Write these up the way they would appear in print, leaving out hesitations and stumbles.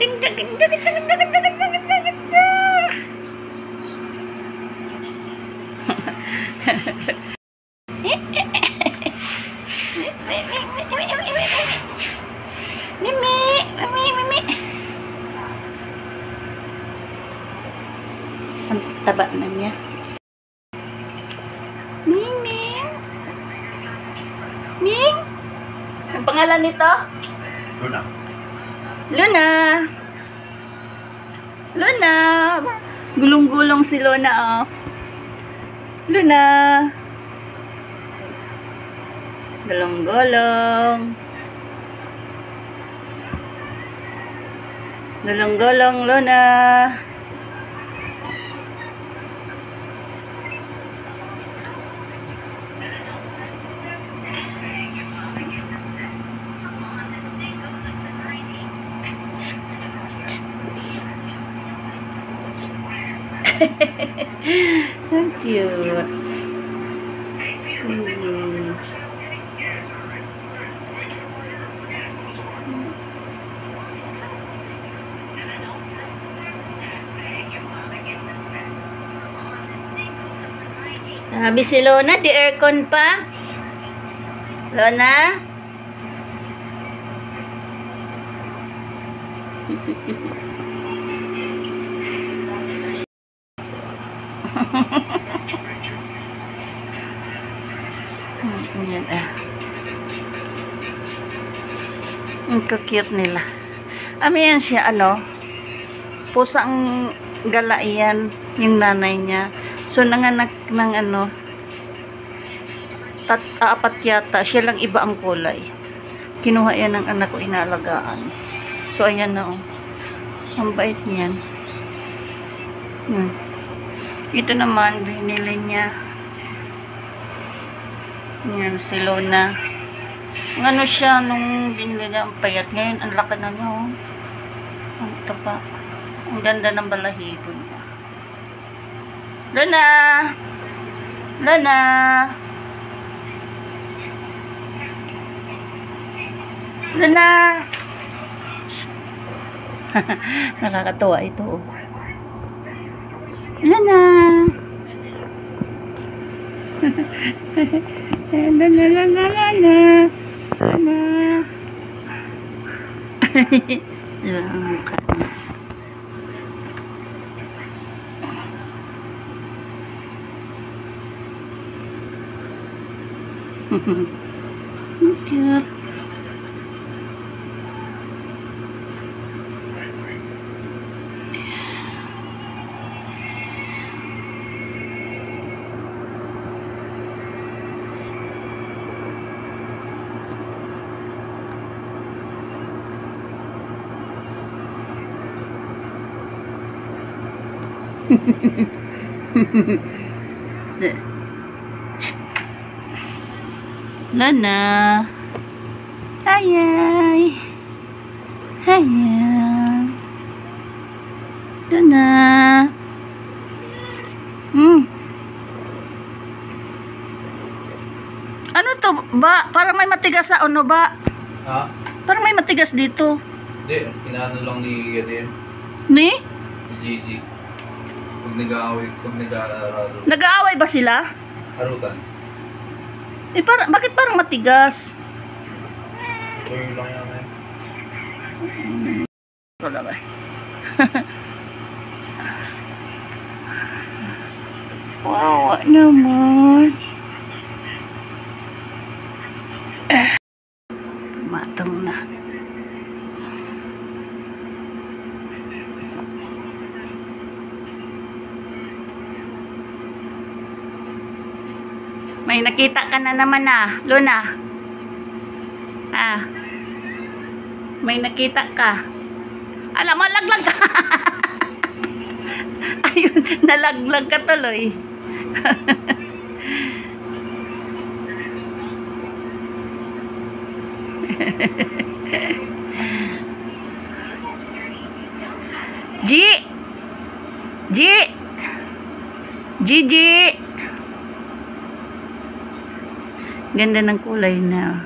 ganda, ganda, ganda, ganda, ganda, ganda, ganda, ganda. Ang taba na niya. Ming, Ming. Ming? Ang pangalan nito? Luna. Luna. Luna. Gulong-gulong si Luna, oh. Luna. Gulong-gulong. Gulong-gulong, Luna. So cute. Sabi si Lona, di aircon pa. Lona? Yan ah. Ang cute nila. Yan siya, ano, pusang gala yan, yung nanay niya. So, nanganak ng ano, apat yata. Siya lang iba ang kulay. Kinuha yan ng anak ko, inaalagaan. So, ayan na, oh. Ang bait niyan. Ito naman, binili niya. Yan, si Luna. Ano siya, nung binili niya, ang payat. Ngayon, ang laki na niya, oh. Ang taba. Ang ganda ng balahibo niya. Luna! Luna! Luna! Nakakatuwa ito, oh. Luna! Luna, Luna, Luna! Luna! Diba ang mukha niya? Cute. Luna. Hayay. Hayay. Luna. Ano to ba? Parang may matigas sa ano ba? Ha? Parang may matigas dito. Hindi, inaano lang ni Gadin. Ni? Ni Gigi. Pag nag-aaway, pag nag-aararo. Nag-aaway ba sila? Harutan. Bakit parang matigas? Tuyo lang yan eh. Ito lang eh. Wow, naman. Matang na. May nakita ka na naman na, Luna. May nakita ka. Alam mo, laglag ka. Ayun, nalaglag ka tuloy. Gigi. Ganda ng kulay na.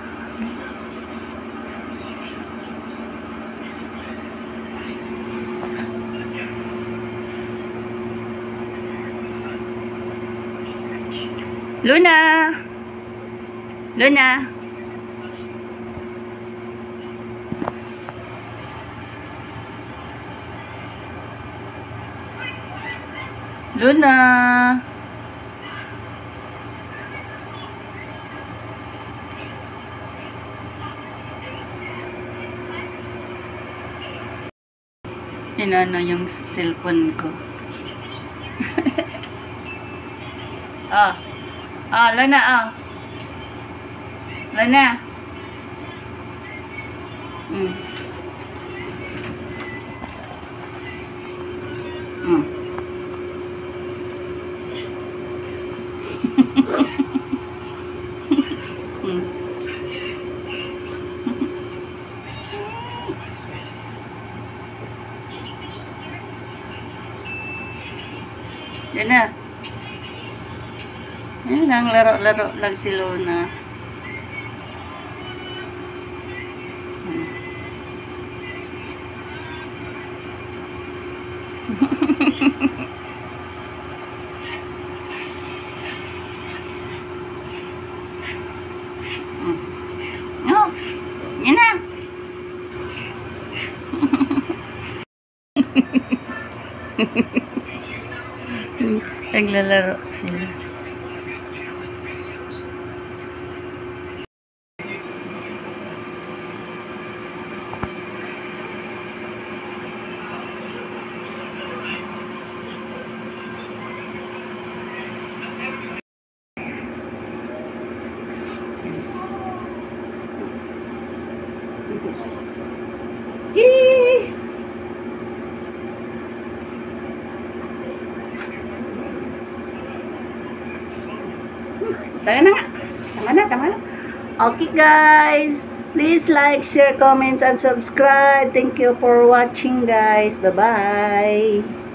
Luna! Luna! Luna! Inano yung cellphone ko. Lana, Lana. Mm. Mm. Mm. Yan na. Yan lang, laro-laro lang si Luna. Oh, yan na. Naglalaro sila. Yee! Tama na nga. Tama na. Okay guys, please like, share, comments, and subscribe. Thank you for watching guys. Bye-bye.